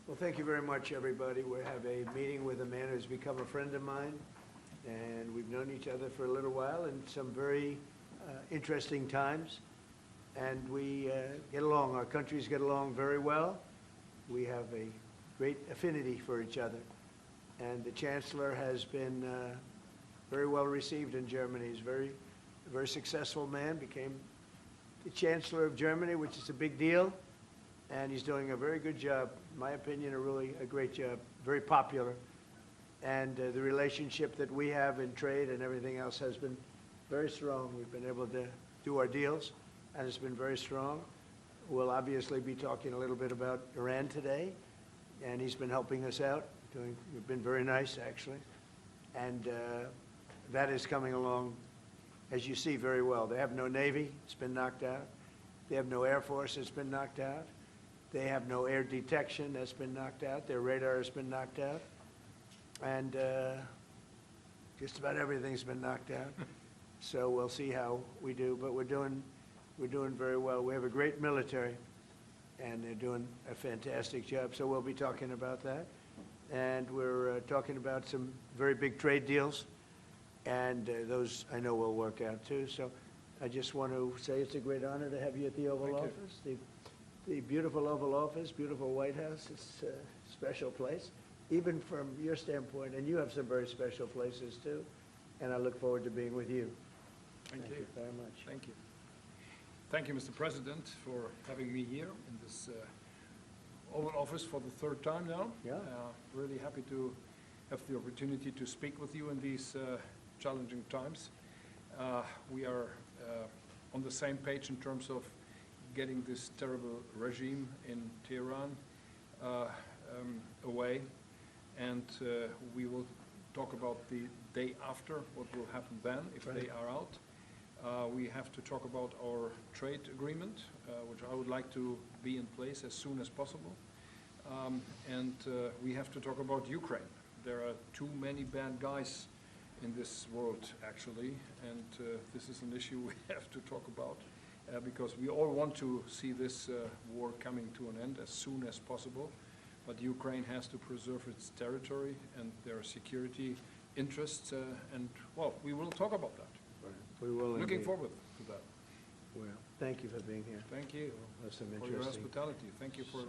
Well, thank you very much, everybody. We have a meeting with a man who's become a friend of mine, and we've known each other for a little while in some very interesting times, and we get along. Our countries get along very well. We have a great affinity for each other, and the Chancellor has been very well received in Germany. He's a very successful man, became the Chancellor of Germany, which is a big deal, and he's doing a very good job. In my opinion, a great job, very popular. And the relationship that we have in trade and everything else has been very strong. We've been able to do our deals, and it's been very strong. We'll obviously be talking a little bit about Iran today, and he's been helping us out. We've been very nice, actually. And that is coming along, as you see, very well. They have no Navy. It's been knocked out. They have no Air Force. It's been knocked out. They have no air detection. That's been knocked out. Their radar has been knocked out. And just about everything's been knocked out. So we'll see how we do. But we're doing very well. We have a great military, and they're doing a fantastic job. So we'll be talking about that. And we're talking about some very big trade deals. And those, I know, will work out, too. So I just want to say it's a great honor to have you at the Oval Office. The beautiful Oval Office, beautiful White House. It's a special place, even from your standpoint. And you have some very special places, too. And I look forward to being with you. Thank you very much. Thank you. Thank you, Mr. President, for having me here in this Oval Office for the third time now. Yeah. Really happy to have the opportunity to speak with you in these challenging times. We are on the same page in terms of getting this terrible regime in Tehran away, and we will talk about the day after, what will happen then if they are out. We have to talk about our trade agreement, which I would like to be in place as soon as possible. And we have to talk about Ukraine. There are too many bad guys in this world, actually, and this is an issue we have to talk about because we all want to see this war coming to an end as soon as possible. But Ukraine has to preserve its territory and their security interests, and, well, we will talk about that. We will. Looking forward to that. Well, thank you for being here. Thank you That's some for your interesting. hospitality. Thank you for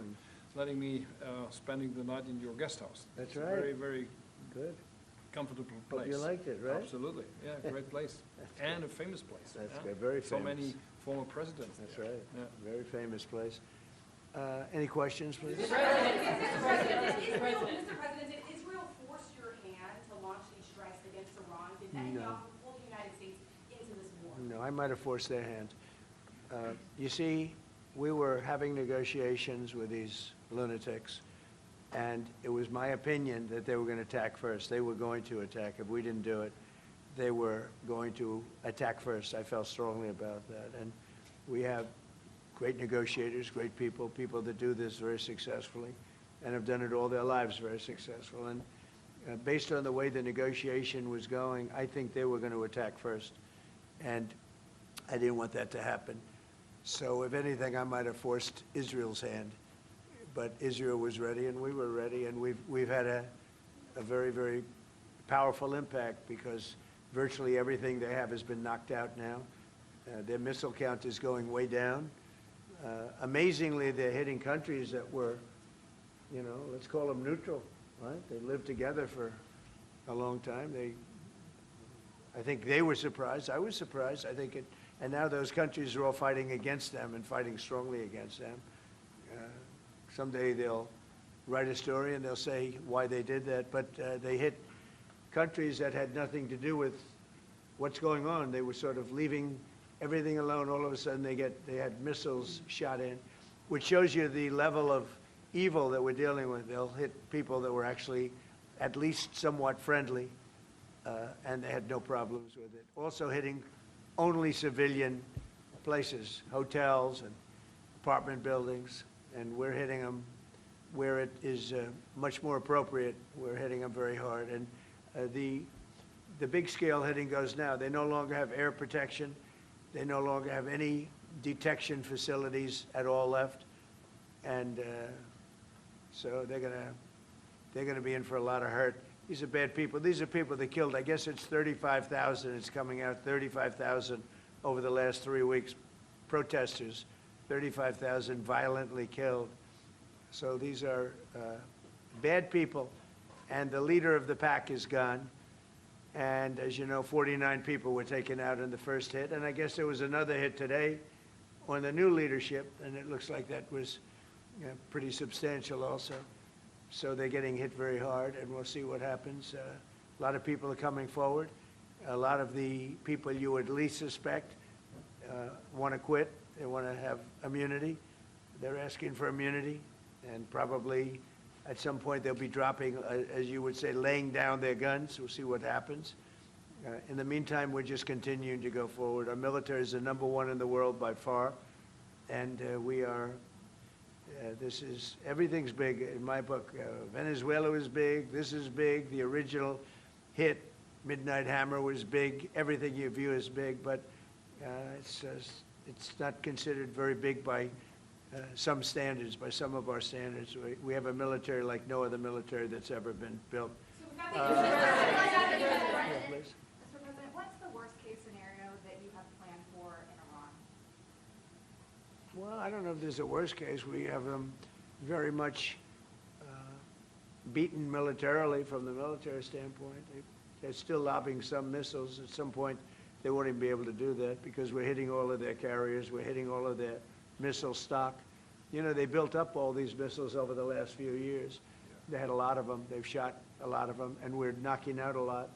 letting me spending the night in your guest house. That's It's right. a very, very Good. comfortable place. Hope you liked it, right? Absolutely. Yeah, great place. And a famous place. That's yeah. good. Very So famous. many former presidents. That's there. right. Yeah. Very famous place. Any questions, please? Mr. President, did Israel force your hand to launch these strikes against Iran? Did Netanyahu pull the United States into this war? No, I might have forced their hand. You see, we were having negotiations with these lunatics, and it was my opinion that they were going to attack first. They were going to attack. If we didn't do it, they were going to attack first. I felt strongly about that. And we have great negotiators, great people, people that do this very successfully and have done it all their lives very successful. And based on the way the negotiation was going, I think they were going to attack first. And I didn't want that to happen. So if anything, I might have forced Israel's hand. But Israel was ready, and we were ready, and we've had a very, very powerful impact because virtually everything they have has been knocked out now. Their missile count is going way down. Amazingly, they're hitting countries that were, you know, let's call them neutral, right? They lived together for a long time. I think they were surprised. I was surprised. I think and now those countries are all fighting against them and fighting strongly against them. Someday they'll write a story and they'll say why they did that, but they hit countries that had nothing to do with what's going on. They were sort of leaving everything alone. All of a sudden they had missiles shot in, which shows you the level of evil that we're dealing with. They'll hit people that were actually at least somewhat friendly, and they had no problems with it. Also hitting only civilian places, hotels and apartment buildings, and we're hitting them where it is much more appropriate. We're hitting them very hard. And the big scale hitting goes now. They no longer have air protection. They no longer have any detection facilities at all left. And So they're gonna be in for a lot of hurt. These are bad people. These are people that killed. I guess it's 35,000. It's coming out 35,000 over the last 3 weeks. Protesters, 35,000 violently killed. So these are bad people, and the leader of the pack is gone. And as you know, 49 people were taken out in the first hit, and I guess there was another hit today on the new leadership, and it looks like that was pretty substantial also. So they're getting hit very hard, and we'll see what happens. A lot of people are coming forward. A lot of the people you would least suspect want to quit. They want to have immunity. They're asking for immunity, and probably at some point they'll be dropping, as you would say, laying down their guns. We'll see what happens. In the meantime, we're just continuing to go forward. Our military is the #1 in the world by far, and we are, everything's big in my book. Venezuela was big, this is big, the original hit, Midnight Hammer, was big, everything you view is big, but it's not considered very big by some standards, by some of our standards. We have a military like no other military that's ever been built. Yeah, please. Mr. President, what's the worst-case scenario that you have planned for in Iran? Well, I don't know if there's a worst case. We have them very much beaten militarily from the military standpoint. They're still lobbing some missiles. At some point, they won't even be able to do that because we're hitting all of their carriers. We're hitting all of their missile stock. You know, they built up all these missiles over the last few years. They had a lot of them. They've shot a lot of them, and we're knocking out a lot.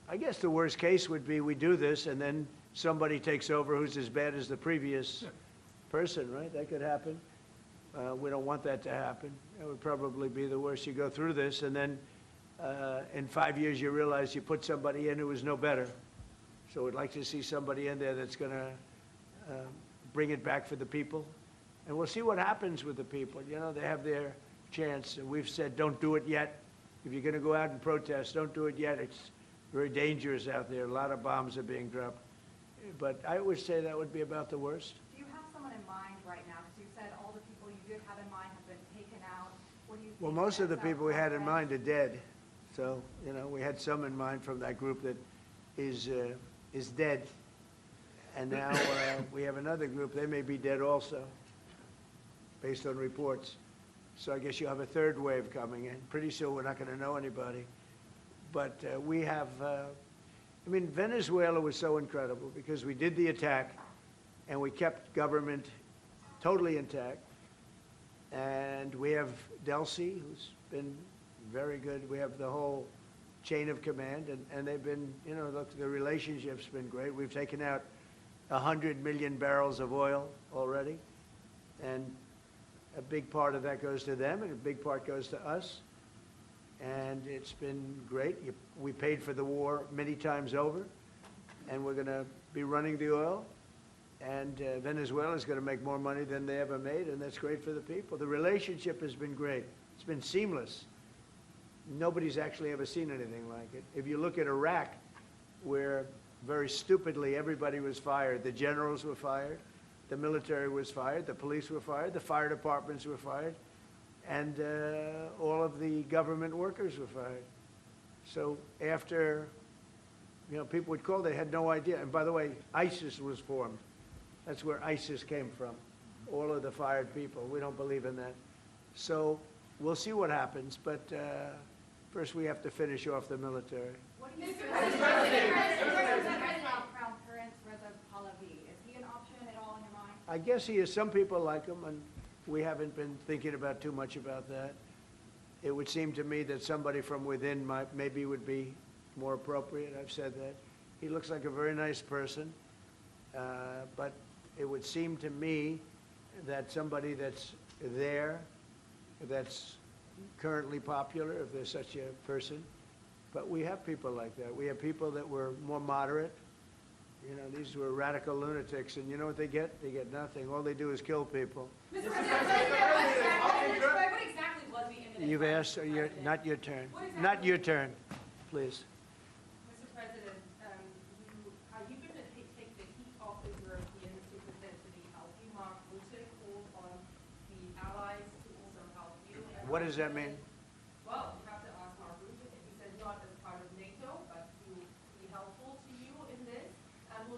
I guess the worst case would be we do this, and then somebody takes over who's as bad as the previous person, right? That could happen. We don't want that to happen. That would probably be the worst. You go through this, and then in 5 years you realize you put somebody in who was no better. So we'd like to see somebody in there that's going to bring it back for the people. And we'll see what happens with the people. You know, they have their chance. And we've said, don't do it yet. If you're going to go out and protest, don't do it yet. It's very dangerous out there. A lot of bombs are being dropped. But I would say that would be about the worst. Do you have someone in mind right now? Because you said all the people you did have in mind have been taken out. What do you think? Well, most of the stands out people we had in from mind are dead. So, you know, we had some in mind from that group that is dead. And now we have another group, they may be dead also, based on reports. So I guess you have a third wave coming in. Pretty soon we're not going to know anybody. But we have, I mean, Venezuela was so incredible because we did the attack and we kept government totally intact. And we have Delcy, who's been very good. We have the whole chain of command, and they've been, you know, look, the relationship's been great. We've taken out 100 million barrels of oil already, and a big part of that goes to them, and a big part goes to us, and it's been great. We paid for the war many times over, and we're going to be running the oil, and Venezuela is going to make more money than they ever made, and that's great for the people. The relationship has been great. It's been seamless. Nobody's actually ever seen anything like it. If you look at Iraq, where very stupidly everybody was fired, the generals were fired, the military was fired, the police were fired, the fire departments were fired, and all of the government workers were fired. So after, you know, people would call, they had no idea. And by the way, ISIS was formed. That's where ISIS came from, all of the fired people. We don't believe in that. So we'll see what happens, but first we have to finish off the military. What do you think about Crown Prince Reza Pahlavi? Is he an option at all in your mind? I guess he is. Some people like him, and we haven't been thinking about too much about that. It would seem to me that somebody from within maybe would be more appropriate. I've said that. He looks like a very nice person, but it would seem to me that somebody that's there, that's currently popular, if there's such a person. But we have people like that. We have people that were more moderate. You know, these were radical lunatics, and you know what they get? They get nothing. All they do is kill people. Mr. President, what exactly was the imminent You've threat, asked, Mr. President? not your turn. What exactly Not your turn, please. Mr. President, you've been to take the heat off the Europeans to present to the Alpha russian calls on the allies What does that mean? Well, you have to ask Mark Rutte. He says not as part of NATO, but he will be helpful to you in this.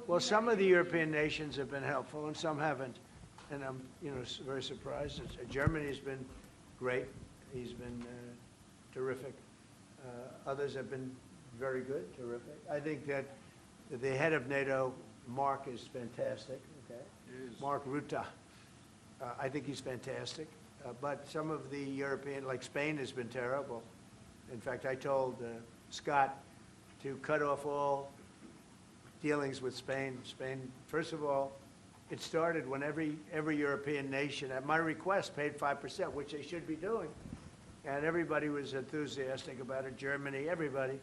Well, some of the European nations have been helpful and some haven't. And I'm, very surprised. Germany's been great. He's been terrific. Others have been very good, terrific. I think that the head of NATO, Mark, is fantastic. Okay, Mark Rutte. I think he's fantastic. But some of the European, like Spain, has been terrible. In fact, I told Scott to cut off all dealings with Spain. Spain, first of all, it started when every European nation, at my request, paid 5%, which they should be doing. And everybody was enthusiastic about it, Germany, everybody.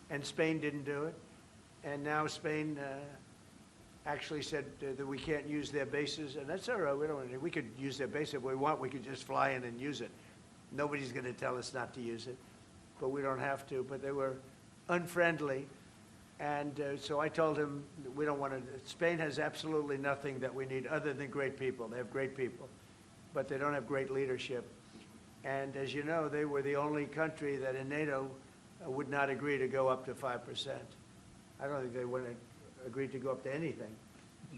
And Spain didn't do it. And now Spain actually said that we can't use their bases, and that's all right. We could use their base if we want. We could just fly in and use it. Nobody's going to tell us not to use it, but we don't have to. But they were unfriendly. And so I told him we don't want to. Spain has absolutely nothing that we need other than great people. They have great people, but they don't have great leadership. And as you know, they were the only country that in NATO would not agree to go up to 5%. I don't think they would have agreed to go up to anything.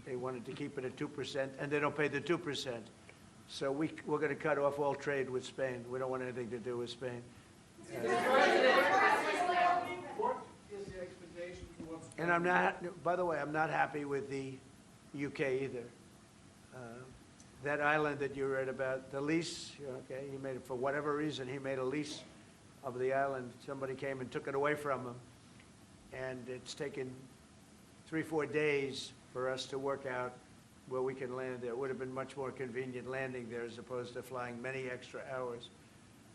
They wanted to keep it at 2%, and they don't pay the 2%. So we're going to cut off all trade with Spain. We don't want anything to do with Spain. And I'm not, by the way, I'm not happy with the UK either. That island that you read about, the lease, okay, he made it, for whatever reason, he made a lease of the island. Somebody came and took it away from him. And it's taken 3-4 days for us to work out where we can land there. It would have been much more convenient landing there as opposed to flying many extra hours.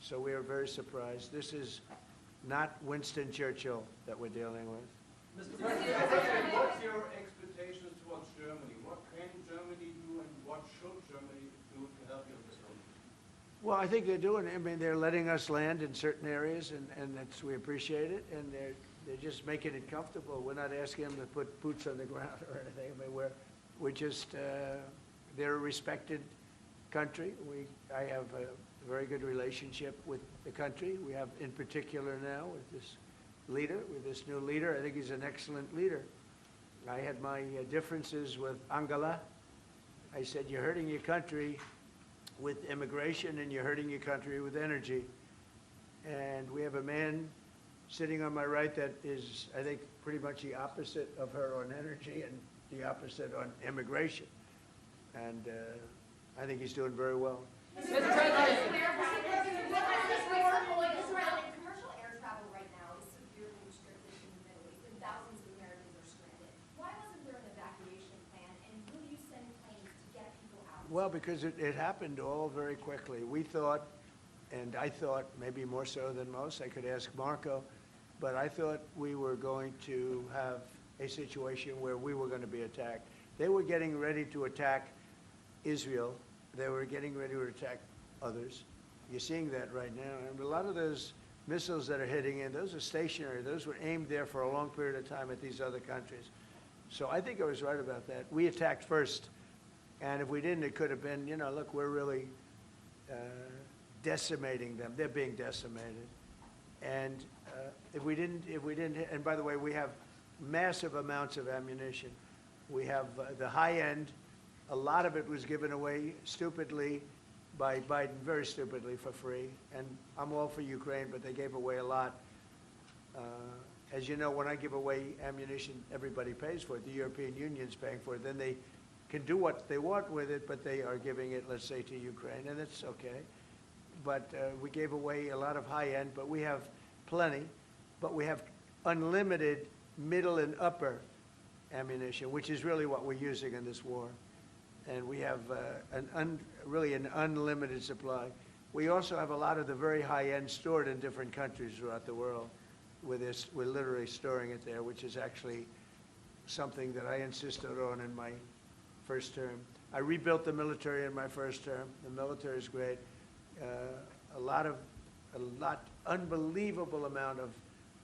So we are very surprised. This is not Winston Churchill that we're dealing with. Mr. President, what's your expectations towards Germany? What can Germany do and what should Germany do to help you with this one? Well, I think they're doing it. I mean, they're letting us land in certain areas, and that's, we appreciate it, and they're just making it comfortable. We're not asking them to put boots on the ground or anything. I mean, we're just, they're a respected country. I have a very good relationship with the country. We have, in particular now, with this leader, with this new leader. I think he's an excellent leader. I had my differences with Angela. I said, you're hurting your country with immigration and you're hurting your country with energy. And we have a man sitting on my right that is, I think, pretty much the opposite of her on energy and the opposite on immigration. And I think he's doing very well. Mr. President. Commercial air travel right now is severely restricted in the Middle East, and thousands of Americans are stranded. Why wasn't there an evacuation plan, and will you send planes to get people out? Well, because it happened all very quickly. We thought, and I thought maybe more so than most, I could ask Marco, but I thought we were going to have a situation where we were going to be attacked. They were getting ready to attack Israel. They were getting ready to attack others. You're seeing that right now. And a lot of those missiles that are hitting in, those are stationary. Those were aimed there for a long period of time at these other countries. So I think I was right about that. We attacked first. And if we didn't, it could have been, look, we're really decimating them. They're being decimated. And if we didn't, and by the way, we have massive amounts of ammunition. We have the high end. A lot of it was given away stupidly by Biden, very stupidly, for free. And I'm all for Ukraine, but they gave away a lot. As you know, when I give away ammunition, everybody pays for it. The European Union's paying for it. Then they can do what they want with it, but they are giving it, let's say, to Ukraine, and it's okay. But we gave away a lot of high end, but we have plenty. But we have unlimited middle and upper ammunition, which is really what we're using in this war. And we have really an unlimited supply. We also have a lot of the very high end stored in different countries throughout the world. We're literally storing it there, which is actually something that I insisted on in my first term. I rebuilt the military in my first term. The military is great. Unbelievable amount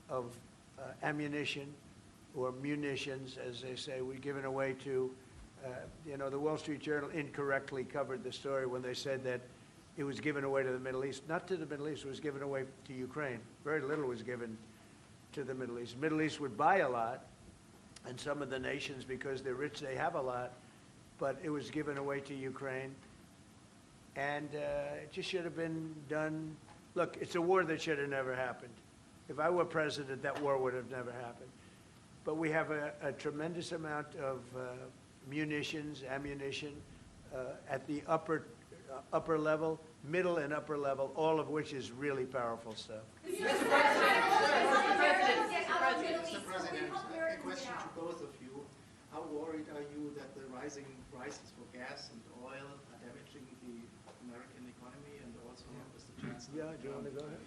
of ammunition, or munitions, as they say, we've given away to, the Wall Street Journal incorrectly covered the story when they said that it was given away to the Middle East. Not to the Middle East, it was given away to Ukraine. Very little was given to the Middle East. The Middle East would buy a lot, and some of the nations, because they're rich, they have a lot, but it was given away to Ukraine. And it just should have been done. Look, it's a war that should have never happened. If I were president, that war would have never happened. But we have a tremendous amount of munitions, ammunition, at the upper level, middle and upper level, all of which is really powerful stuff. Mr. President, a question to both of you. How worried are you that the rising prices for gas and oil are damaging the American economy and also Mr. Chancellor? Yeah, do you want to go ahead?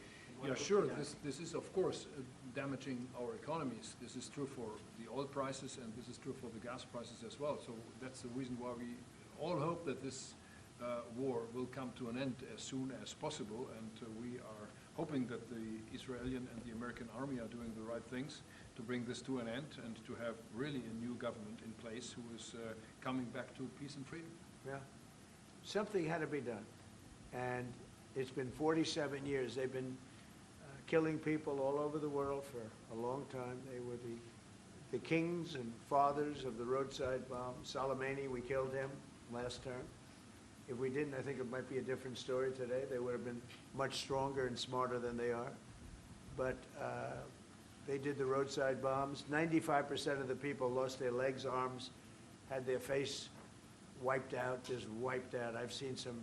Yeah, sure. This is, of course, damaging our economies. This is true for the oil prices, and this is true for the gas prices as well. So that's the reason why we all hope that this war will come to an end as soon as possible, and we are hoping that the Israeli and the American army are doing the right things to bring this to an end and to have really a new government in place who is coming back to peace and freedom. Yeah. Something had to be done. And it's been 47 years. They've been killing people all over the world for a long time. They were the kings and fathers of the roadside bomb. Soleimani, we killed him last term. If we didn't, I think it might be a different story today. They would have been much stronger and smarter than they are. But they did the roadside bombs. 95% of the people lost their legs, arms, had their face wiped out, just wiped out. I've seen some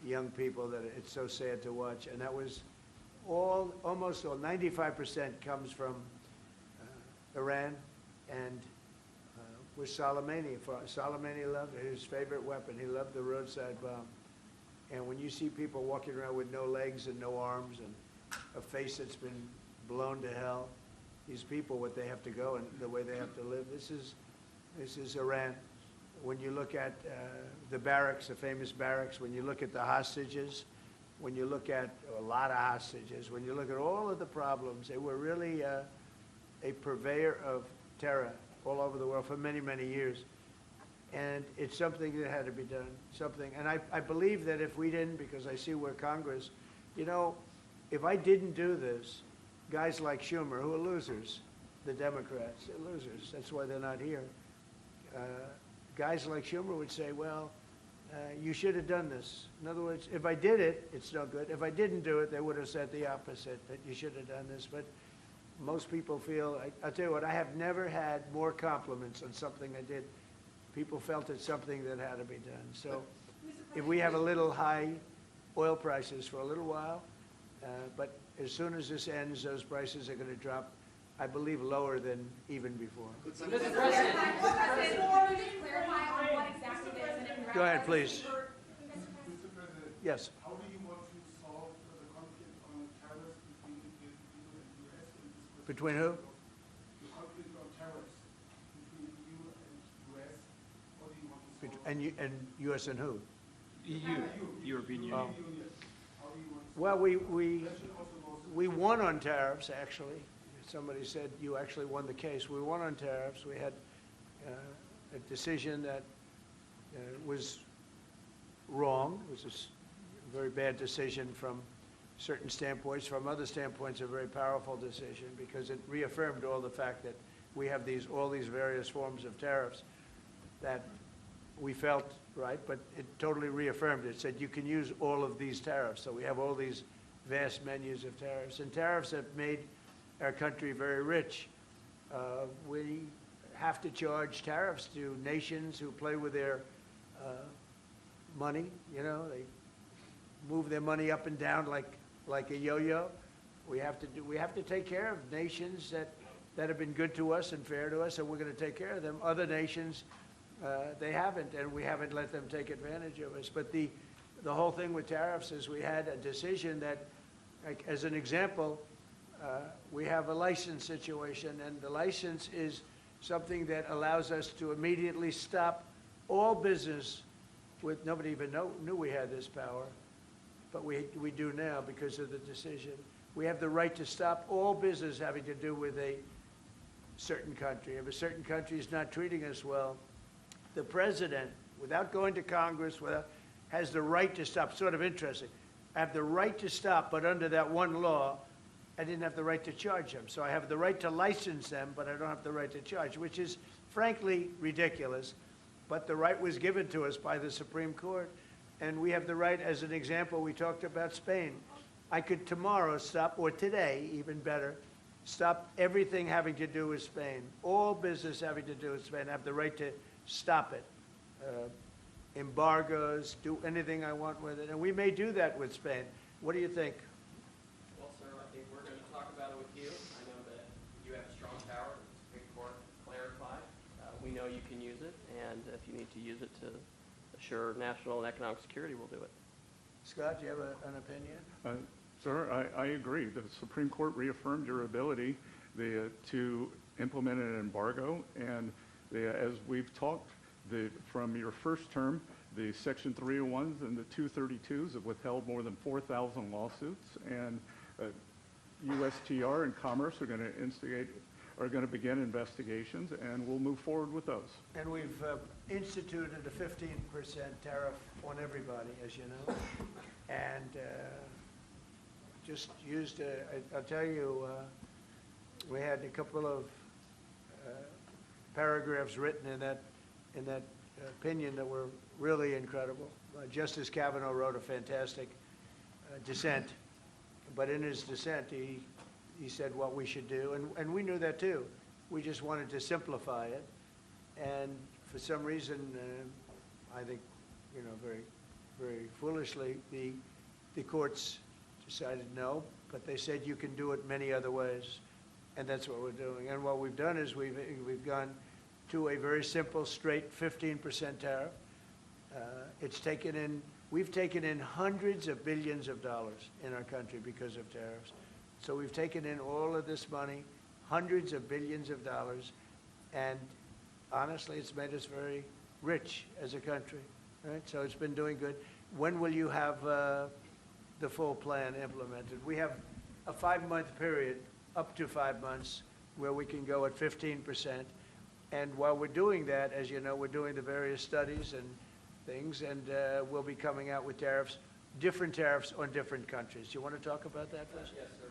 young people that it's so sad to watch. And that was almost all, 95% comes from Iran and with Soleimani. Soleimani loved it, his favorite weapon. He loved the roadside bomb. And when you see people walking around with no legs and no arms and a face that's been blown to hell, these people, what they have to go and the way they have to live, this is Iran. When you look at the barracks, the famous barracks, when you look at the hostages, when you look at a lot of hostages, when you look at all of the problems, they were really a purveyor of terror all over the world for many, many years. And it's something that had to be done, and I believe that if we didn't, because I see where Congress, you know, if I didn't do this, guys like Schumer, who are losers, the Democrats, they're losers, that's why they're not here. Guys like Schumer would say, well, you should have done this. In other words, if I did it, it's no good. If I didn't do it, they would have said the opposite, that you should have done this. But most people feel, I'll tell you what, I have never had more compliments on something I did. People felt it's something that had to be done. So if we have a little high oil prices for a little while, but as soon as this ends, those prices are going to drop, I believe, lower than even before. Mr. Mr. President, can you clarify on what exactly it is in Iraq? Go ahead, please. Mr. President, Yes. how do you want to solve the conflict on tariffs between the EU and the US in this Between who? The conflict on tariffs between the EU and US, how do you want to solve And U.S. and who? EU, European Union. Oh. Union? How do you want to Well, also we won on tariffs, actually. Somebody said you actually won the case. We won on tariffs. We had a decision that was wrong. It was a very bad decision from certain standpoints. From other standpoints, a very powerful decision because it reaffirmed all the fact that we have all these various forms of tariffs that we felt right, but it totally reaffirmed it. It said you can use all of these tariffs. So we have all these vast menus of tariffs. And tariffs have made our country very rich. We have to charge tariffs to nations who play with their money. You know, they move their money up and down like a yo-yo. We have to take care of nations that have been good to us and fair to us, and we're going to take care of them. Other nations, they haven't, and we haven't let them take advantage of us. But the whole thing with tariffs is we had a decision that, like, as an example, we have a license situation, and the license is something that allows us to immediately stop all business with, nobody even knew we had this power, but we do now because of the decision. We have the right to stop all business having to do with a certain country. If a certain country is not treating us well, the president, without going to Congress, has the right to stop. Sort of interesting. I have the right to stop, but under that one law, I didn't have the right to charge them. So I have the right to license them, but I don't have the right to charge, which is frankly ridiculous. But the right was given to us by the Supreme Court. And we have the right, as an example, we talked about Spain. I could tomorrow stop, or today, even better, stop everything having to do with Spain. All business having to do with Spain. I have the right to stop it. Embargoes, do anything I want with it. And we may do that with Spain. What do you think? Well, sir, I think we're going to talk about it with you. I know that you have strong power. The Supreme Court clarified. We know you can use it, and if you need to use it to assure national and economic security, we'll do it. Scott, do you have an opinion? Sir, I agree. The Supreme Court reaffirmed your ability to implement an embargo, and as we've talked, from your first term, the Section 301s and the 232s have withheld more than 4,000 lawsuits, and USTR and Commerce are going to begin investigations, and we'll move forward with those. And we've instituted a 15% tariff on everybody, as you know, and just used, I'll tell you, we had a couple of paragraphs written in that opinion that were really incredible. Justice Kavanaugh wrote a fantastic dissent, but in his dissent, he said what we should do, and we knew that too. We just wanted to simplify it, and for some reason, I think, very, very foolishly, the courts decided no, but they said you can do it many other ways, and that's what we're doing. And what we've done is we've gone to a very simple, straight 15% tariff. We've taken in hundreds of billions of dollars in our country because of tariffs. So we've taken in all of this money, hundreds of billions of dollars, and honestly, it's made us very rich as a country, right? So it's been doing good. When will you have the full plan implemented? We have a 5-month period, up to 5 months, where we can go at 15%. And while we're doing that, as you know, we're doing the various studies and things, and we'll be coming out with different tariffs on different countries. Do you want to talk about that first? Yes, sir.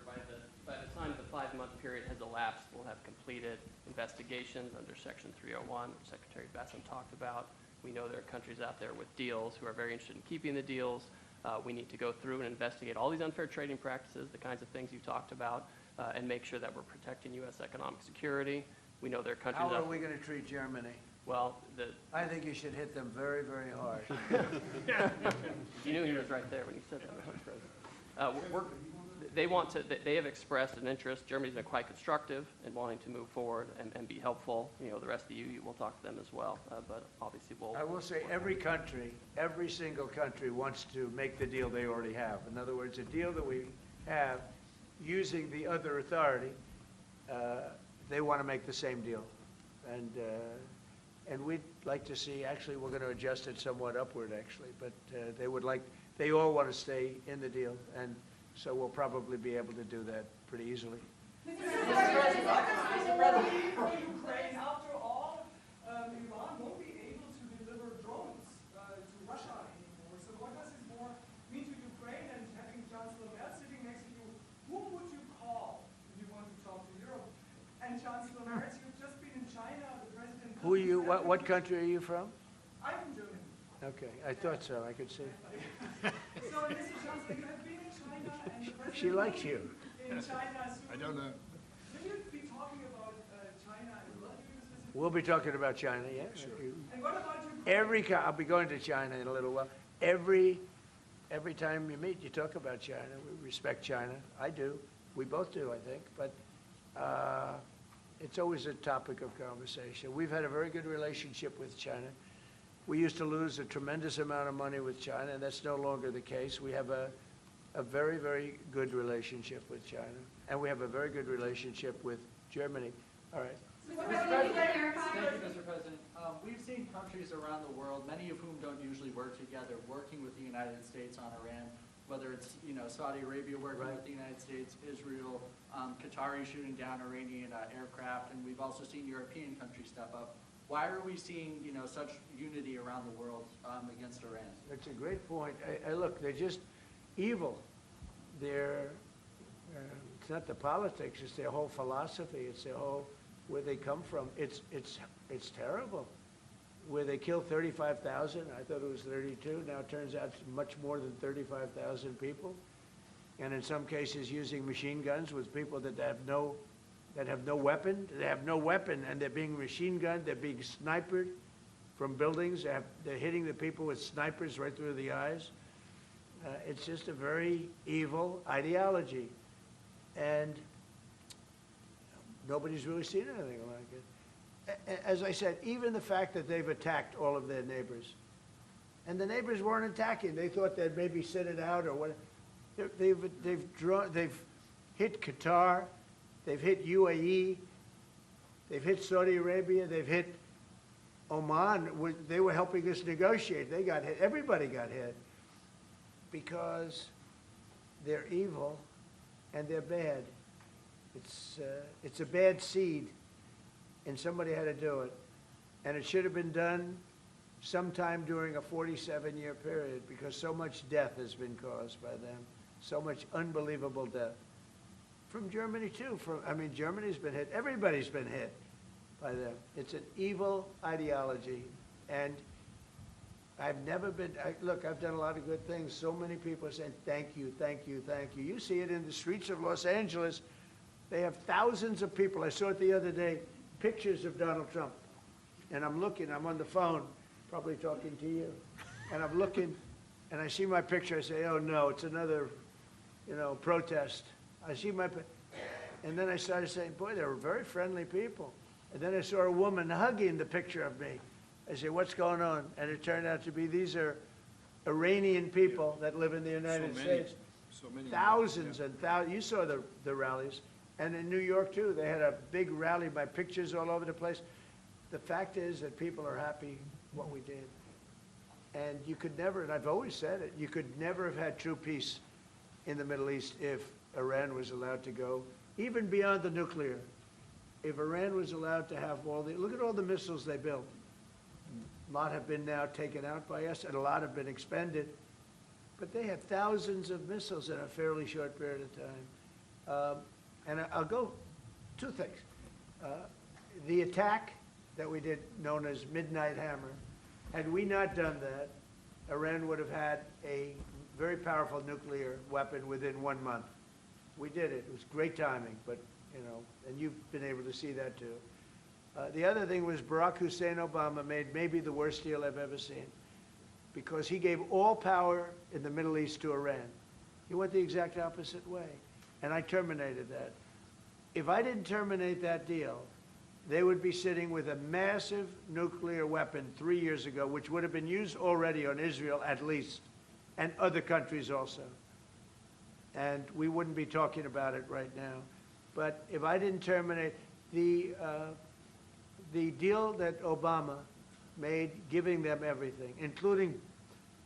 By the time the 5-month period has elapsed, we'll have completed investigations under Section 301, which Secretary Bessent talked about. We know there are countries out there with deals who are very interested in keeping the deals. We need to go through and investigate all these unfair trading practices, the kinds of things you talked about, and make sure that we're protecting U.S. economic security. We know there are countries How are we going to treat Germany? Well, I think you should hit them very, very hard. You knew he was right there when he said that, Mr. President. They have expressed an interest. Germany's been quite constructive in wanting to move forward and be helpful. The rest of you will talk to them as well, but obviously we'll... I will say every single country wants to make the deal they already have. In other words, a deal that we have using the other authority, they want to make the same deal. And we'd like to see, actually, we're going to adjust it somewhat upward, actually, but they all want to stay in the deal, and so we'll probably be able to do that pretty easily. Mr. President, Ukraine, after all, Iran won't be able to deliver drones to Russia anymore. So what does this more mean to Ukraine? And having Chancellor Merz sitting next to you, who would you call if you want to talk to Europe? And Chancellor Merz, you've just been in China. The president. Who are you? What country are you from? I'm from Germany. Okay, I thought so. I could see. So, Mr. Chancellor, you have been in China, and the president. She likes you. In China soon. I don't know. Will you be talking about China as well? We'll be talking about China, yeah. Sure. And what about Ukraine? I'll be going to China in a little while. Every time you meet, you talk about China. We respect China. I do. We both do, I think. But it's always a topic of conversation. We've had a very good relationship with China. We used to lose a tremendous amount of money with China, and that's no longer the case. We have a very, very good relationship with China, and we have a very good relationship with Germany. All right. Mr. President, Thank you, Mr. President. We've seen countries around the world, many of whom don't usually work together, working with the United States on Iran, whether it's Saudi Arabia working with the United States, Israel, Qatari shooting down Iranian aircraft, and we've also seen European countries step up. Why are we seeing, you know, such unity around the world against Iran? That's a great point. Look, they're just evil. They're, it's not the politics, it's their whole philosophy, it's their whole, where they come from. It's terrible. Where they killed 35,000, I thought it was 32, now it turns out it's much more than 35,000 people. And in some cases using machine guns with people that have no weapon. They have no weapon, and they're being machine gunned, they're being sniped from buildings, they're hitting the people with snipers right through the eyes. It's just a very evil ideology. And nobody's really seen anything like it. As I said, even the fact that they've attacked all of their neighbors, and the neighbors weren't attacking. They thought they'd maybe sit it out or what. They've hit Qatar, they've hit UAE, they've hit Saudi Arabia, they've hit Oman. They were helping us negotiate. They got hit. Everybody got hit because they're evil and they're bad. It's a bad seed. And somebody had to do it. And it should have been done sometime during a 47-year period because so much death has been caused by them, so much unbelievable death. From Germany, too. Germany's been hit. Everybody's been hit by them. It's an evil ideology. And I've never been, look, I've done a lot of good things. So many people are saying, thank you, thank you, thank you. You see it in the streets of Los Angeles. They have thousands of people. I saw it the other day. Pictures of Donald Trump. And I'm looking, I'm on the phone, probably talking to you. And I'm looking, and I see my picture, I say, oh no, it's another, protest. I see and then I started saying, boy, they were very friendly people. And then I saw a woman hugging the picture of me. I said, what's going on? And it turned out to be, these are Iranian people that live in the United States. So many. Thousands and thousands. You saw the rallies. And in New York, too, they had a big rally by pictures all over the place. The fact is that people are happy what we did. And you could never, and I've always said it, you could never have had true peace in the Middle East if Iran was allowed to go, even beyond the nuclear. If Iran was allowed to have look at all the missiles they built. A lot have been now taken out by us, and a lot have been expended. But they had thousands of missiles in a fairly short period of time. And I'll go, two things. The attack that we did, known as Midnight Hammer, had we not done that, Iran would have had a very powerful nuclear weapon within 1 month. We did it. It was great timing, but, and you've been able to see that too. The other thing was Barack Hussein Obama made maybe the worst deal I've ever seen because he gave all power in the Middle East to Iran. He went the exact opposite way. And I terminated that. If I didn't terminate that deal, they would be sitting with a massive nuclear weapon 3 years ago, which would have been used already on Israel at least, and other countries also. And we wouldn't be talking about it right now. But if I didn't terminate the deal that Obama made, giving them everything, including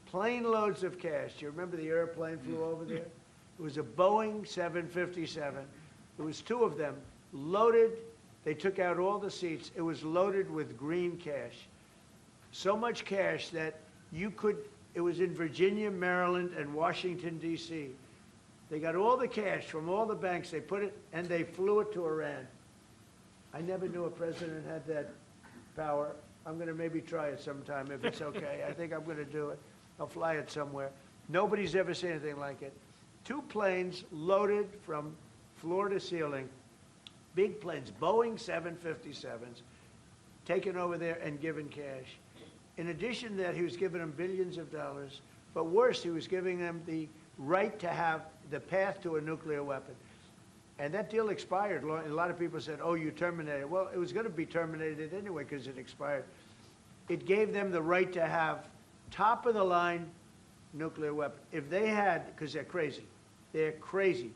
plane loads of cash. Do you remember the airplane flew over there? It was a Boeing 757. There was 2 of them, loaded. They took out all the seats. It was loaded with green cash. So much cash that it was in Virginia, Maryland, and Washington, D.C. They got all the cash from all the banks. They put it, and they flew it to Iran. I never knew a president had that power. I'm going to maybe try it sometime if it's okay. I think I'm going to do it. I'll fly it somewhere. Nobody's ever seen anything like it. 2 planes loaded from floor to ceiling, big planes, Boeing 757s, taken over there and given cash. In addition to that, he was giving them billions of dollars. But worse, he was giving them the right to have the path to a nuclear weapon. And that deal expired. A lot of people said, oh, you terminated it. Well, it was going to be terminated anyway because it expired. It gave them the right to have top-of-the-line nuclear weapon. If they had, because they're crazy,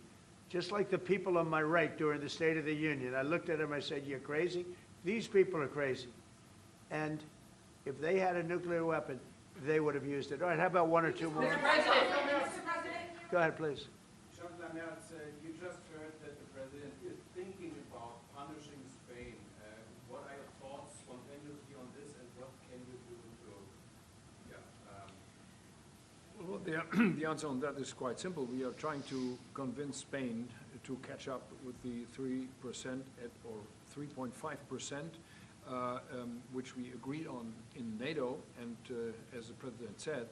just like the people on my right during the State of the Union. I looked at them, I said, you're crazy? These people are crazy. And if they had a nuclear weapon, they would have used it. All right, how about 1 or 2 more? Mr. President. Go ahead, please. Chancellor Merz, you just heard that the president is thinking about punishing Spain. What are your thoughts spontaneously on Well, the answer on that is quite simple. We are trying to convince Spain to catch up with the 3% or 3.5%, which we agreed on in NATO. And as the President said,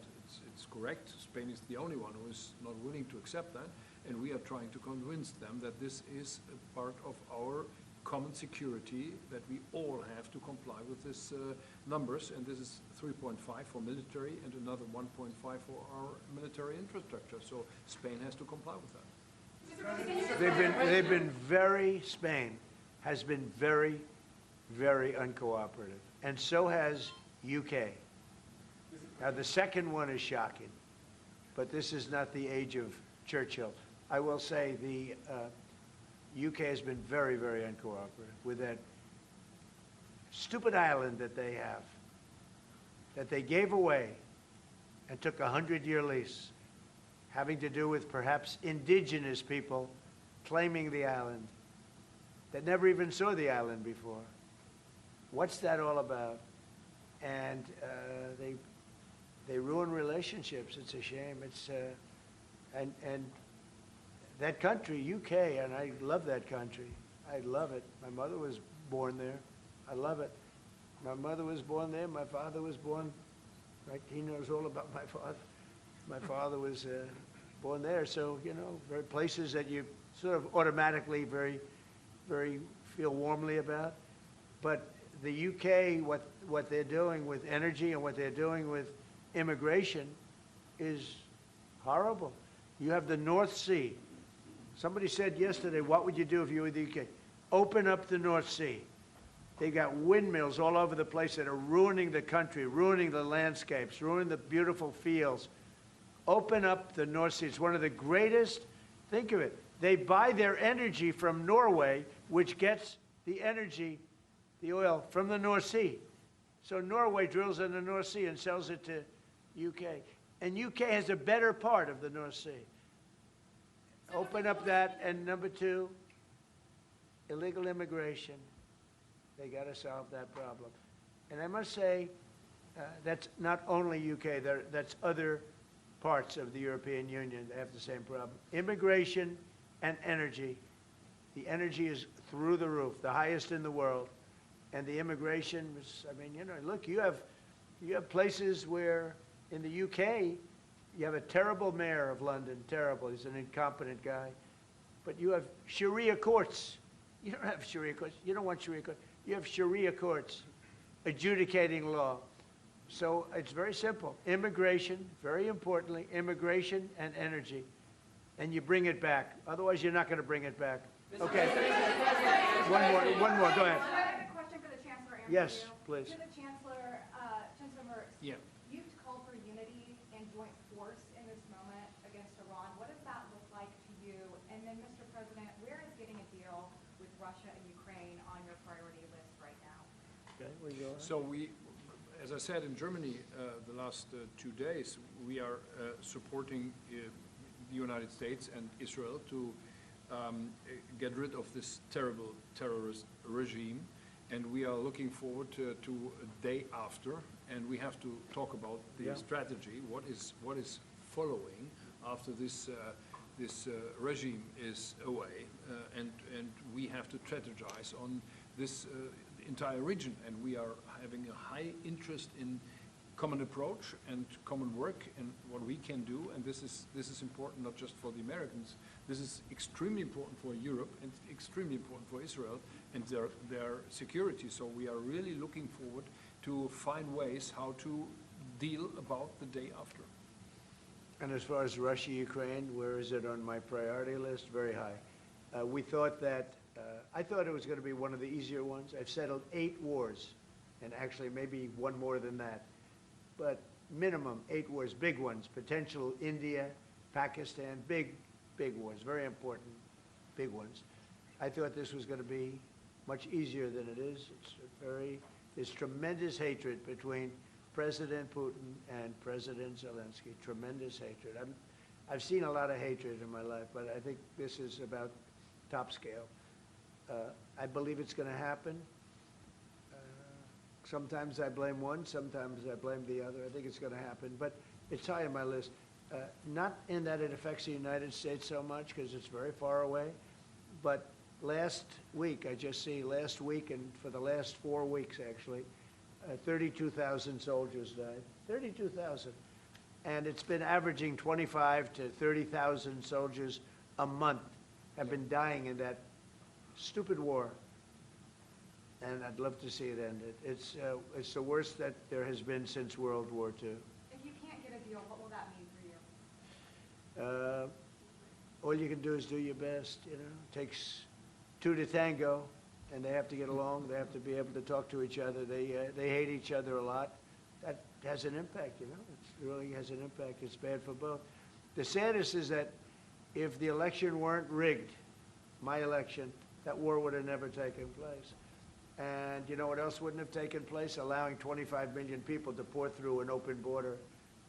it's correct. Spain is the only one who is not willing to accept that. And we are trying to convince them that this is a part of our common security, that we all have to comply with these numbers, and this is 3.5 for military and another 1.5 for our military infrastructure. So Spain has to comply with that. Spain has been very, very uncooperative, and so has UK. Now, the second one is shocking, but this is not the age of Churchill. I will say the UK has been very, very uncooperative with that stupid island that they have, that they gave away and took a 100-year lease, having to do with perhaps indigenous people claiming the island that never even saw the island before. What's that all about? And they ruin relationships. It's a shame. It's and that country, UK, and I love that country. I love it. My mother was born there. I love it. My mother was born there. My father was born, right? He knows all about my father. My father was born there. So, you know, very places that you sort of automatically very feel warmly about. But the UK, what they're doing with energy and what they're doing with immigration is horrible. You have the North Sea. Somebody said yesterday, what would you do if you were the UK? Open up the North Sea. They got windmills all over the place that are ruining the country, ruining the landscapes, ruining the beautiful fields. Open up the North Sea. It's one of the greatest, think of it, they buy their energy from Norway, which gets the energy, the oil, from the North Sea. So Norway drills in the North Sea and sells it to UK. And UK has a better part of the North Sea. Open up that. And number two, illegal immigration. They got to solve that problem. And I must say, that's not only UK, that's other parts of the European Union that have the same problem. Immigration and energy. The energy is through the roof, the highest in the world. And the immigration was, I mean, you know, look, you have places where in the UK, you have a terrible mayor of London, terrible, he's an incompetent guy. But you have Sharia courts. You don't have Sharia courts. You don't want Sharia courts. You have Sharia courts adjudicating law. So it's very simple. Immigration, very importantly, immigration and energy. And you bring it back. Otherwise, you're not going to bring it back. Okay. One more. Go ahead. I have a question for the Chancellor. Yes, please. To the Chancellor, Chancellor Merz. Yeah. You've called for unity and joint force in this moment against Iran. What does that look like to you? And then, Mr. President, where is getting a deal with Russia and Ukraine on your priority list right now? Okay, where you going? So we, as I said, in Germany the last 2 days, we are supporting the United States and Israel to get rid of this terrible terrorist regime. And we are looking forward to a day after, and we have to talk about the strategy. What is following after this regime is away, and we have to strategize on this entire region. And we are having a high interest in common approach and common work and what we can do. And this is important not just for the Americans. This is extremely important for Europe and extremely important for Israel and their security. So we are really looking forward to find ways how to deal about the day after. And as far as Russia, Ukraine, where is it on my priority list? Very high. We thought that, I thought it was going to be one of the easier ones. I've settled 8 wars, and actually maybe one more than that. But minimum 8 wars, big ones, potential India, Pakistan, big wars, very important, big ones. I thought this was going to be much easier than it is. There's tremendous hatred between President Putin and President Zelensky, tremendous hatred. I've seen a lot of hatred in my life, but I think this is about top scale. I believe it's going to happen. Sometimes I blame one, sometimes I blame the other. I think it's going to happen, but it's high on my list. Not in that it affects the United States so much, because it's very far away, but last week, last week and for the last 4 weeks, actually, 32,000 soldiers died. 32,000. And it's been averaging 25 to 30,000 soldiers a month have been dying in that stupid war. And I'd love to see it ended. It's the worst that there has been since World War II. If you can't get a deal, what will that mean for you? All you can do is do your best, you know. It takes two to tango, and they have to get along. They have to be able to talk to each other. They hate each other a lot. That has an impact, you know. It really has an impact. It's bad for both. The saddest is that if the election weren't rigged, my election, that war would have never taken place. And you know what else wouldn't have taken place? Allowing 25 million people to pour through an open border,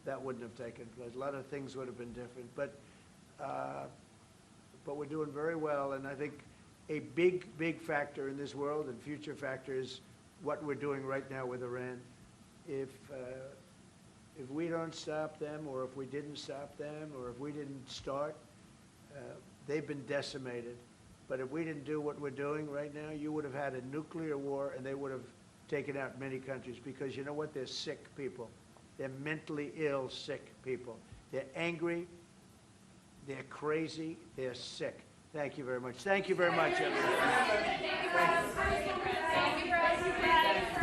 that wouldn't have taken place. A lot of things would have been different. But we're doing very well, and I think a big factor in this world and future factor is what we're doing right now with Iran. If we don't stop them, or if we didn't stop them, or if we didn't start, they've been decimated. But if we didn't do what we're doing right now, you would have had a nuclear war, and they would have taken out many countries, because you know what? They're sick people. They're mentally ill, sick people. They're angry, they're crazy, they're sick. Thank you very much. Thank you very much, everyone. Thank you, President.